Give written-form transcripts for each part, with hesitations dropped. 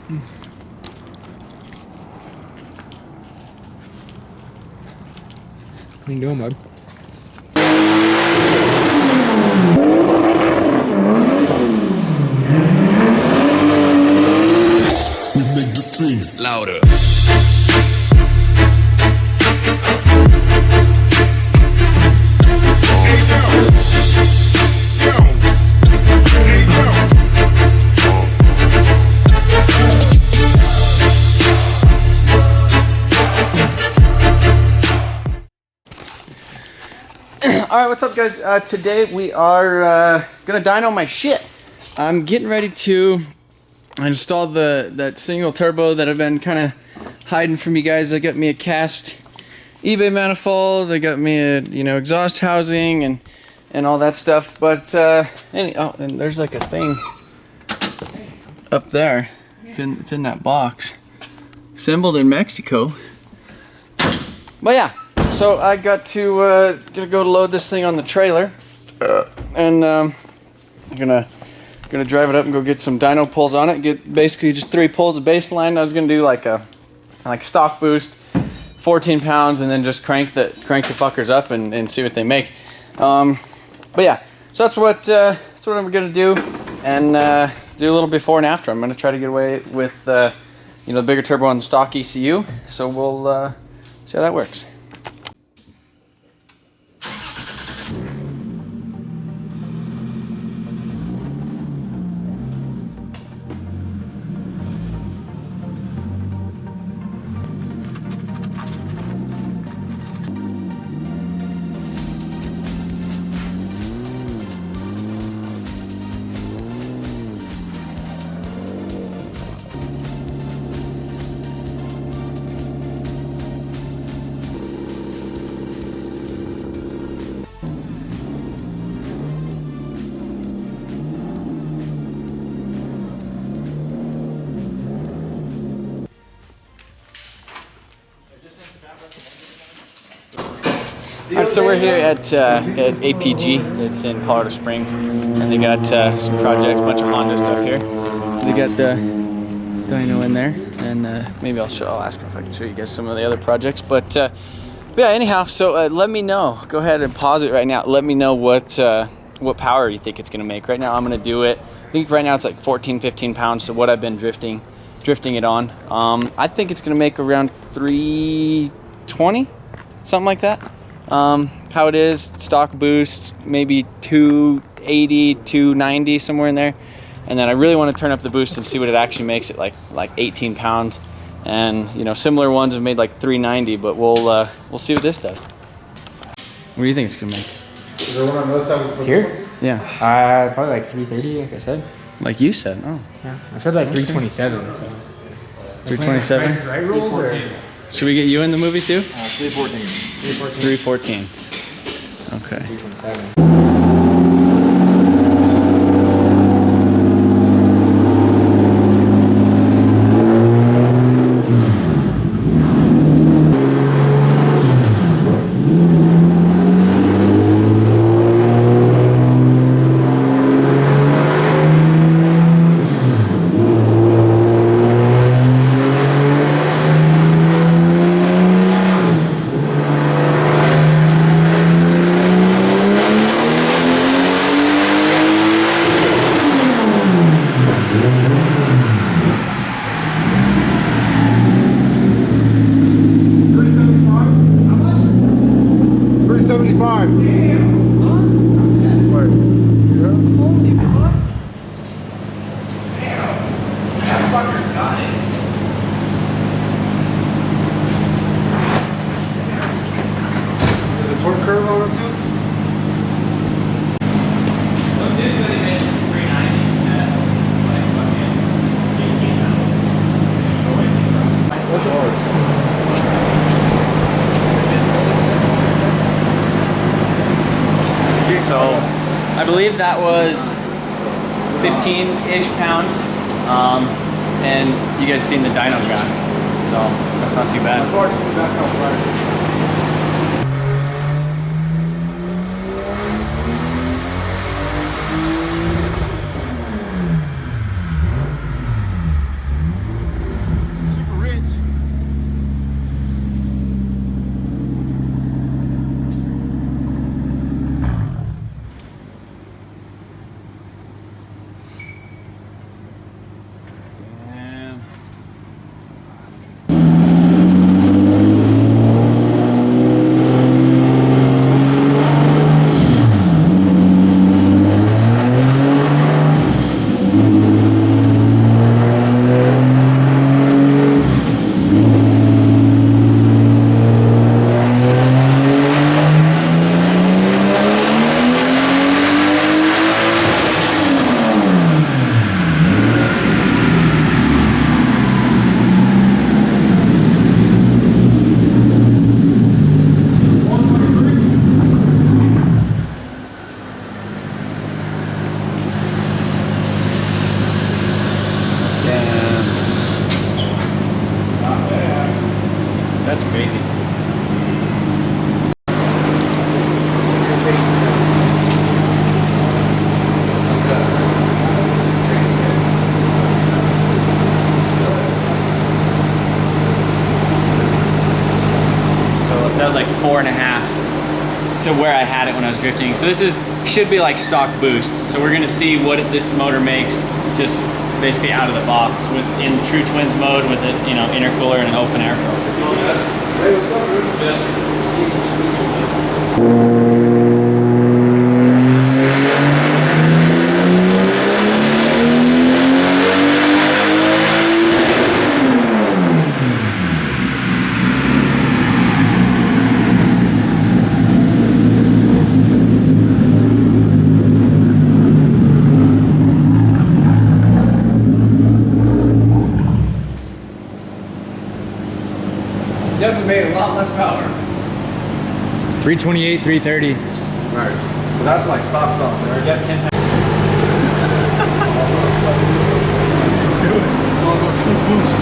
What are you doing, bud? We make the strings louder. Alright, what's up guys? Today we are gonna dyno my shit. I'm getting ready to install that single turbo that I've been kind of hiding from you guys. I got me a cast eBay manifold, I got me a exhaust housing and all that stuff. But and there's like a thing up there. It's in that box. Assembled in Mexico. But yeah. So I got to gonna go load this thing on the trailer, and I'm gonna drive it up and go get some dyno pulls on it. Get basically just 3 pulls of baseline. I was gonna do like stock boost, 14 pounds, and then just crank the fuckers up and see what they make. But yeah, so that's what I'm gonna do, and do a little before and after. I'm gonna try to get away with the bigger turbo on the stock ECU. So we'll see how that works. Alright, so we're here at APG. It's in Colorado Springs, and they got some projects, a bunch of Honda stuff here. They got the dyno in there, and maybe I'll ask them if I can show you guys some of the other projects. But yeah, anyhow, so let me know. Go ahead and pause it right now. Let me know what power you think it's going to make. Right now, I'm going to do it. I think right now it's like 14, 15 pounds. So what I've been drifting it on. I think it's going to make around 320, something like that. How it is, stock boost, maybe 280, 290, somewhere in there. And then I really want to turn up the boost and see what it actually makes at like 18 pounds. And similar ones have made like 390, but we'll see what this does. What do you think it's gonna make? Is there one on the other side? Here? Yeah. Probably like 330, like I said. Like you said. Oh. Yeah. I said like 327. So. 327. Right rules or? Should we get you in the movie too? 314. 314. Okay. 327. curve on them too? So they said he made 390 at like fucking 18 now. That's ours. So I believe that was 15-ish pounds. And you guys seen the dyno gun. So that's not too bad. Unfortunately, back up right. crazy. So that was like 4.5 to where I had it when I was drifting. So this should be like stock boost. So we're gonna see what this motor makes just basically out of the box in true twins mode with an intercooler and an open air filter. Hey, what's up, dude? Yes. Definitely made a lot less power. 328, 330. Nice. So that's like stock, right? Yep, 10 pounds. True boost.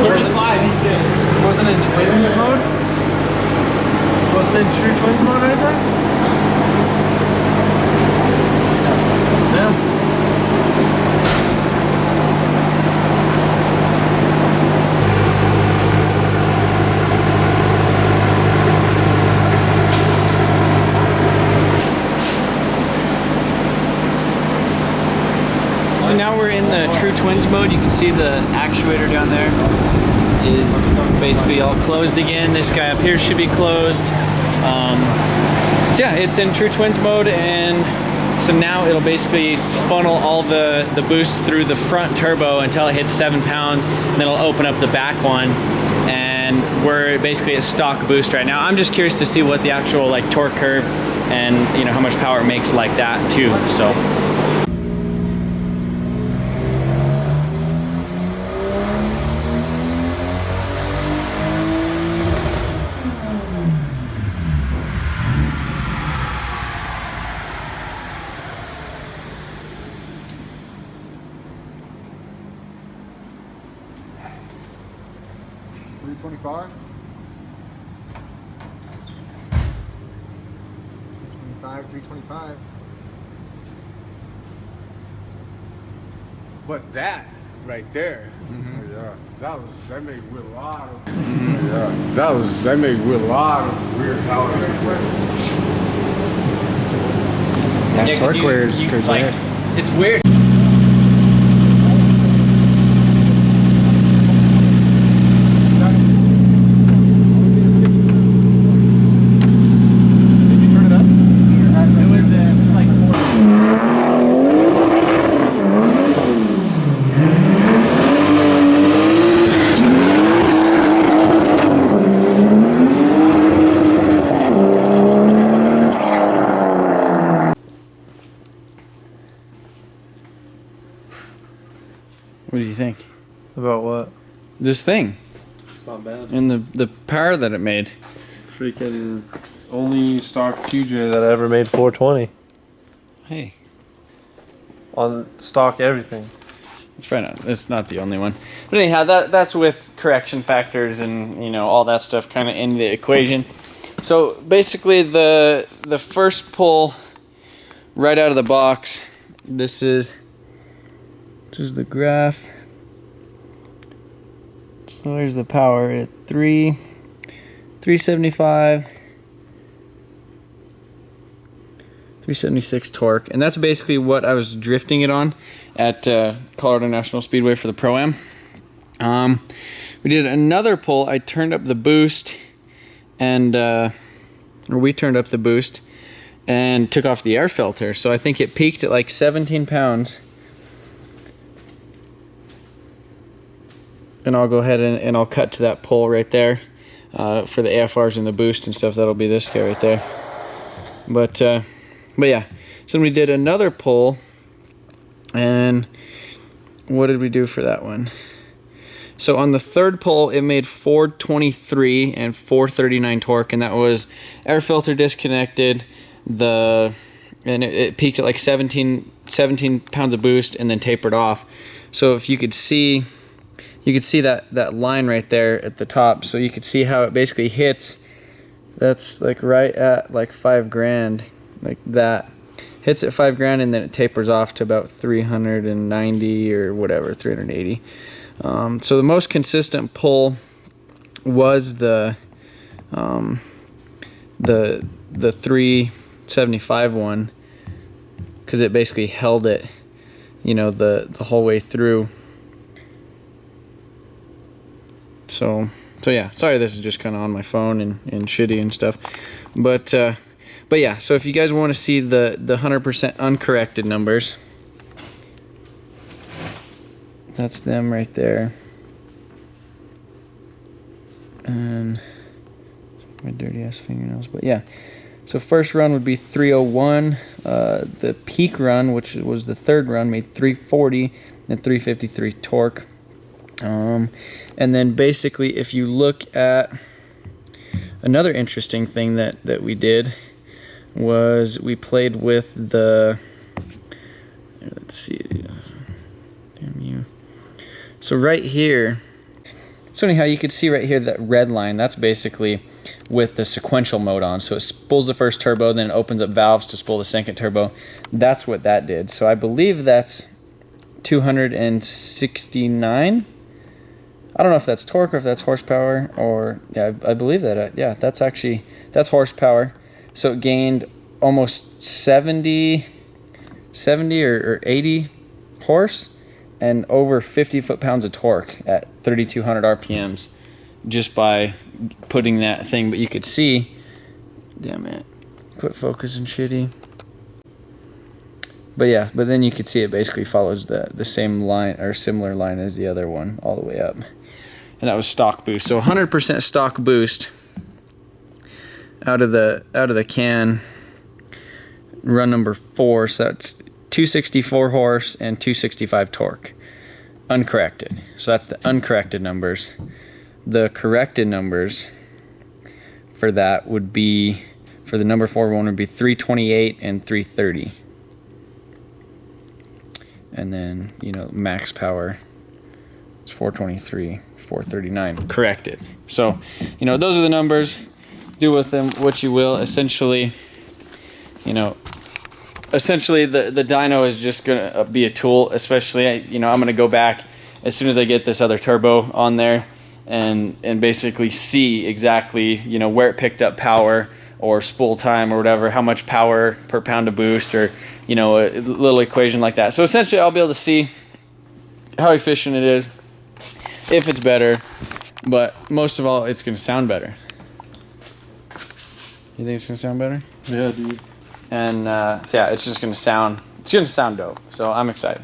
35, he said. Wasn't in twins mode? Wasn't in true twins mode or anything? Yeah. So now we're in the true twins mode. You can see the actuator down there is basically all closed again. This guy up here should be closed. So yeah, it's in true twins mode, and so now it'll basically funnel all the boost through the front turbo until it hits 7 pounds, and then it'll open up the back one, and we're basically at stock boost right now. I'm just curious to see what the actual like torque curve and how much power it makes like that too. So. $325. 325. But that right there, Yeah. that made with a lot of yeah. That made with a lot of weird power right there. Yeah, Yeah, 'cause torque weird is like, weird. it's weird. What do you think? About what? This thing It's not bad. and the power that it made. Freaking only stock QJ that I ever made 420 Hey, on stock everything. it's probably not. It's not the only one. But anyhow, that's with correction factors and all that stuff kind of in the equation. So basically, the first pull right out of the box. This is the graph. So there's the power at 375, 376 torque, and that's basically what I was drifting it on at Colorado National Speedway for the Pro-Am. We did another pull. I turned up the boost, and or we turned up the boost and took off the air filter. So I think it peaked at like 17 pounds. And I'll go ahead and I'll cut to that pull right there for the AFRs and the boost and stuff. That'll be this guy right there. But yeah, so we did another pull, and what did we do for that one? So on the third pull, it made 423 and 439 torque, and that was air filter disconnected. And it peaked at like 17 pounds of boost and then tapered off. So if you could see, you could see that line right there at the top. So you could see how it basically hits. That's like right at like $5,000, like that. Hits at $5,000 and then it tapers off to about 390 or whatever, 380. So the most consistent pull was the 375 one, because it basically held it, you know, the whole way through. So yeah, sorry this is just kind of on my phone and shitty and stuff, but yeah, so if you guys want to see the 100% uncorrected numbers, that's them right there. And my dirty ass fingernails, but yeah. So first run would be 301. The peak run, which was the third run, made 340 and 353 torque. And then basically, if you look at another interesting thing that we did, was we played with the, let's see, damn you. So right here, so anyhow, you could see right here that red line, that's basically with the sequential mode on. So it spools the first turbo, then it opens up valves to spool the second turbo. That's what that did. So I believe that's 269. I don't know if that's torque or if that's horsepower, or yeah, I believe that. Yeah, that's horsepower. So it gained almost 70 or 80 horse and over 50 foot-pounds of torque at 3,200 RPMs just by putting that thing. But you could see, damn it, quit focusing shitty. But yeah, but then you could see it basically follows the same line or similar line as the other one all the way up. And that was stock boost. So 100% stock boost out of the can, run number 4. So that's 264 horse and 265 torque, uncorrected. So that's the uncorrected numbers. The corrected numbers for that would be, for the number 4 one would be 328 and 330. And then, you know, max power is 423, 439, corrected. So, you know, those are the numbers. Do with them what you will. Essentially, you know, the dyno is just gonna be a tool. Especially, you know, I'm gonna go back as soon as I get this other turbo on there and basically see exactly, you know, where it picked up power or spool time or whatever, how much power per pound of boost, or, you know, a little equation like that. So essentially, I'll be able to see how efficient it is, if it's better, but most of all, it's gonna sound better. You think it's gonna sound better? Yeah, dude. And so yeah, it's just gonna sound dope. So I'm excited.